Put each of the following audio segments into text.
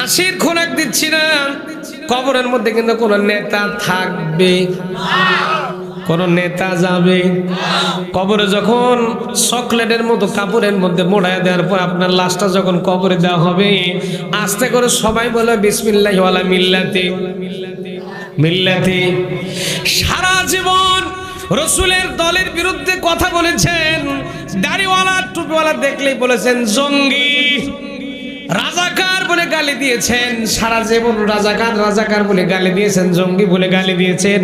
হাসির খোরাক দিচ্ছি না, কবরের মধ্যে কিন্তু কোন নেতা থাকবে, কোন নেতা যাবে। কবরে যখন চকলেটের মতো কাপড়ের মধ্যে মোড়ায় দেওয়ার পর আপনার লাশটা যখন কবরে দেওয়া হবে, আস্তে করে সবাই বলে বিসমিল্লাহি ওয়ালা মিল্লাতি মিল্লাতি। সারা জীবন রসুলের দলের বিরুদ্ধে কথা বলেছেন, দাড়িওয়ালা টুপিওয়ালা দেখলেই বলেছেন জঙ্গি, রাজাকার বলে গালি দিয়েছেন। সারা জীবন রাজাকার রাজাকার বলে গালি দিয়েছেন, জঙ্গি বলে গালি দিয়েছেন।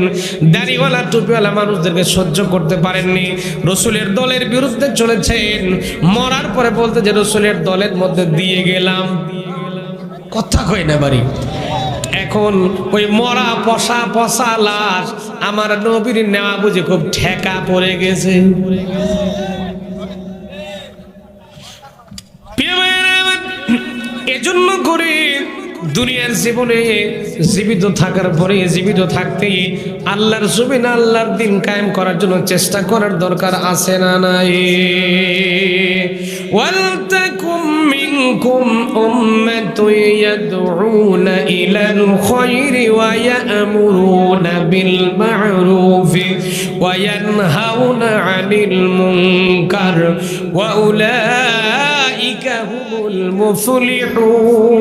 দাড়িওয়ালা টুপিওয়ালা মানুষদেরকে সহ্য করতে পারেননি, রসুলের দলের বিরুদ্ধে চলেছেন। মরার পরে বলতে যে রসুলের দলের মধ্যে দিয়ে গেলাম, কথা কই না বাড়ি। এখন ওই মরা পশা পশা লাশ আমার নবীর নেওয়া বুঝে খুব ঠেকা পড়ে গেছে। এজন্য করে দুনিয়ার জীবনে জীবিত থাকার পরে জীবিত থাকতে আল্লাহর জমিনে আল্লাহর দিন কায়েম করার জন্য চেষ্টা করার দরকার আছে না নাই? ওয়ালতাকুম মিনকুম উম্মাতুন ইয়াদউনা ইলাল খায়রি ওয়া ইয়া'মুরুনা বিল মা'রুফি ওয়া ইয়ানহাউনা আনিল মুনকার ওয়া উলাইকা হুমুল মুফলিহুন।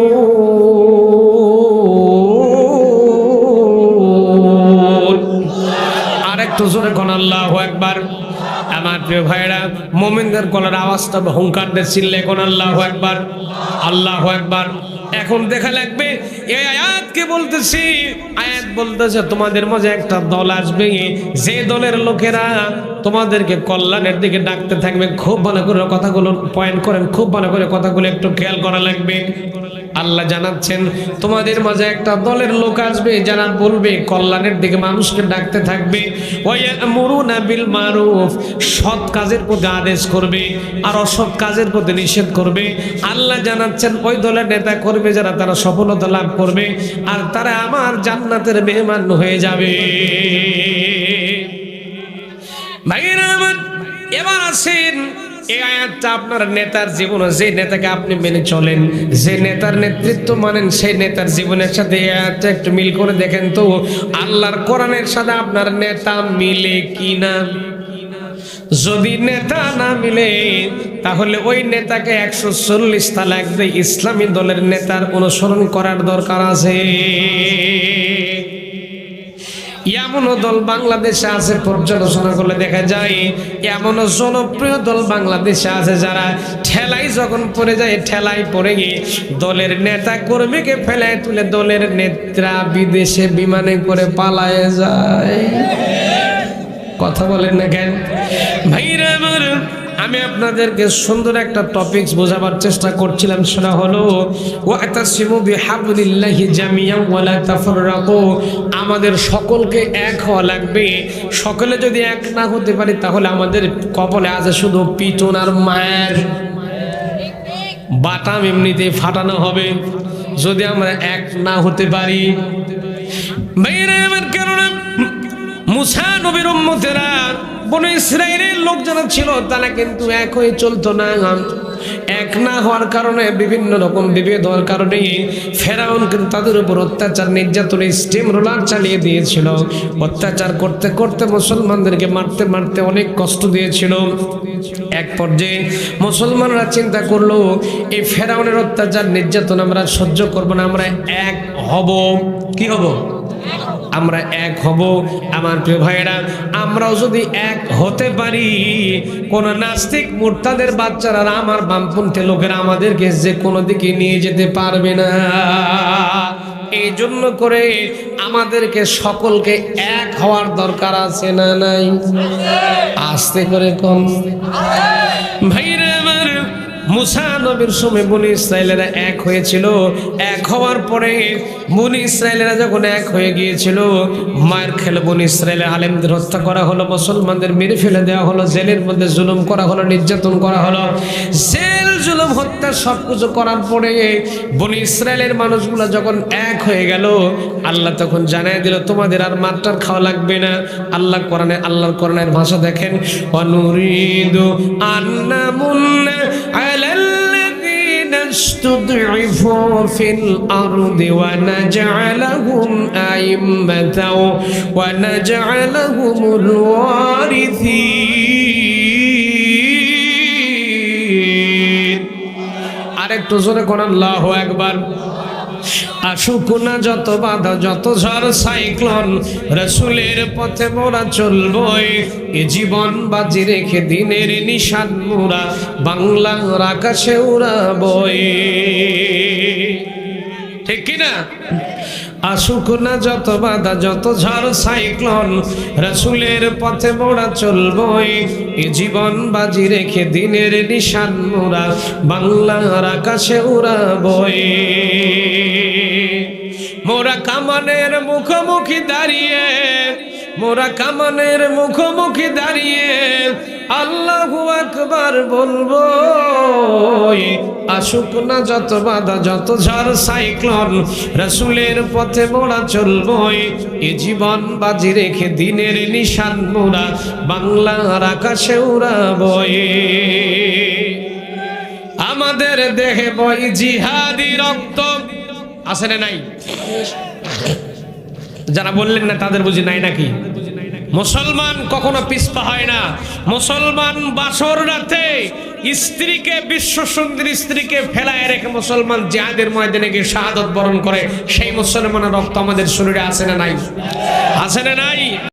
আরেকটু জোরে কোন আল্লাহু আকবার। আমার প্রিয় ভাইরা, মুমিনদের গলার আওয়াজটা হুঙ্কার দিয়ে চিল্লে কোন আল্লাহু আকবার, আল্লাহু আকবার। এখন দেখা লাগবে এই আয়াতকে বলতেছি, আয়াত বলতেছে তোমাদের মাঝে একটা দল আসবে, যে দলের লোকেরা তোমাদেরকে কল্যাণের দিকে ডাকতে থাকবে। খুব ভালো করে কথাগুলো পয়েন্ট করেন, খুব ভালো করে কথাগুলো একটু খেয়াল করা লাগবে। আল্লাহ জানাচ্ছেন তোমাদের মাঝে একটা দলের লোক আসবে যারা বলবে কল্যাণের দিকে মানুষকে ডাকতে থাকবে, ওয়ায়ামুরুনা বিল মারুফ, সৎ কাজের প্রতি আদেশ করবে আর অসৎ কাজের প্রতি নিষেধ করবে। আল্লাহ জানাচ্ছেন ওই দলের নেতা করবে যারা, তারা সফলতা লাভ করবে আর তারা আমার জান্নাতের মেহমান হয়ে যাবে। ভাইরা আমার, এবার আসেন এই আয়াতটা আপনার নেতার জীবনে, যে নেতাকে আপনি মেনে চলেন, যে নেতার নেতৃত্ব মানেন, সেই নেতার জীবনের সাথে এই আয়াতটা একটু মিল করে দেখেন তো আল্লাহর কোরআনের সাথে আপনার নেতা মিলে কিনা। যদি নেতা না মিলে তাহলে ওই নেতাকে 140 তালাক দিয়ে ইসলামী দলের নেতার অনুসরণ করার দরকার আছে। এমনও দল বাংলাদেশে আছে, পর্যালোচনা করলে দেখা যায় এমনও জনপ্রিয় দল বাংলাদেশে আছে যারা ঠেলাই যখন পড়ে যায়, ঠেলাই পড়ে গিয়ে দলের নেতা কর্মীকে ফেলায় তুলে দলের নেতা বিদেশে বিমানে করে পালায় যায়। কথা বলেন না কেন ভাইরা আমার? আমি আপনাদেরকে সুন্দর একটা টপিকস বোঝাবার চেষ্টা করছিলাম, সেটা হলো ওয়াতাসিমু বিহাবলিল্লাহি জামিআন ওয়া লা তাফাররাকু। আমাদের সকলকে এক হওয়া লাগবে। সকলে যদি এক না হতে পারি তাহলে আমাদের কপালে আছে শুধু পিটন আর মায়ের বাটাম এমনিতেই ফাটানো হবে যদি আমরা এক না হতে পারি। ভাইরা আমার, কেননা মুসা নবীর উম্মতেরা বনি ইসরাইলের লোক যারা ছিল তারা কিন্তু এক হয়ে চলতো না। এক না হওয়ার কারণে বিভিন্ন রকম বিভেদ হওয়ার কারণে ফেরাউন কিন্তু তাদের উপর অত্যাচার নির্যাতন স্টিম রোলার চালিয়ে দিয়েছিল। অত্যাচার করতে করতে মুসলমানদেরকে মারতে মারতে অনেক কষ্ট দিয়েছিল। এক পর্যায়ে মুসলমানরা চিন্তা করলো এই ফেরাউনের অত্যাচার নির্যাতন আমরা সহ্য করব না, আমরা এক হব। কি হব? আমরা এক হব। আমার প্রিয় ভাইয়েরা, আমরাও যদি এক হতে পারি, কোন নাস্তিক মুরতাদের বাচ্চারা আমার বামপন্থী লোকেরা আমাদেরকে যে কোনো দিকে নিয়ে যেতে পারবে না। এই জন্য করে আমাদেরকে সকলকে এক হওয়ার দরকার আছে না নাই? আস্তে করে কম ভাইরা আমার, মুসা নবীর সময় বনি ইসরাইলেরা এক হয়েছিল। এক হওয়ার পরে বনি ইসরাইলেরা যখন এক হয়ে গিয়েছিল, মায়ের খেলে বনি ইসরাইলের আলেমদের হত্যা করা হলো, মুসলমানদের মেরে ফেলে দেওয়া হলো, জেলের মধ্যে জুলুম করা হলো, নির্যাতন করা হলো। জেল জুলুম হত্যা সবকিছু করার পরে বনি ইসরাইলের মানুষগুলো যখন এক হয়ে গেল, আল্লাহ তখন জানাই দিল তোমাদের আর মারটার খাওয়া লাগবে না। আল্লাহর কোরআনের ভাষা দেখেন, ওয়ানুরিদু আন্নামুন্না আলাল্লাযীনা نستضعفوا في الأرض ونجعلهم أئمة ونجعلهم الوارثين আরেকটু জোরে কোন আল্লাহু আকবার আসুক না যত বাধা যত ঝড় সাইক্লোন রাসূলের পথে মোরা চলবই এ জীবন বাজি রেখে দিনের নিশান মোরা বাংলার আকাশে উড়াবই ঠিক কি না আসুক না যত বাধা যত ঝড় সাইক্লোন রাসূলের পথে মোরা চলবই এ জীবন বাজি রেখে দিনের নিশান মোরা বাংলার আকাশে উড়াবই মোরা কামানের মুখোমুখি দাঁড়িয়ে মোরা কামানের মুখোমুখি দাঁড়িয়ে আল্লাহু আকবার বলবো আসুক না যত বাধা যত ঝড় সাইক্লোন রাসূলের পথে মোরা চলবই এ জীবন বাজি রেখে দিনের নিশান মোরা বাংলার আকাশে উড়াবই আমাদের দেহে বই জিহাদি রক্ত আছে না নাই যারা বললেন না তাদের বুঝি নাই নাকি মুসলমান কখনো পিছপা হয় না মুসলমান বাসর রাতে স্ত্রীকে বিশ্ব সুন্দরী স্ত্রীকে ফেলায় রেখে মুসলমান জিহাদের ময়দানে গিয়ে শাহাদাত বরণ করে সেই মুসলমানের রক্ত আমাদের শরীরে আছে না নাই আছে না নাই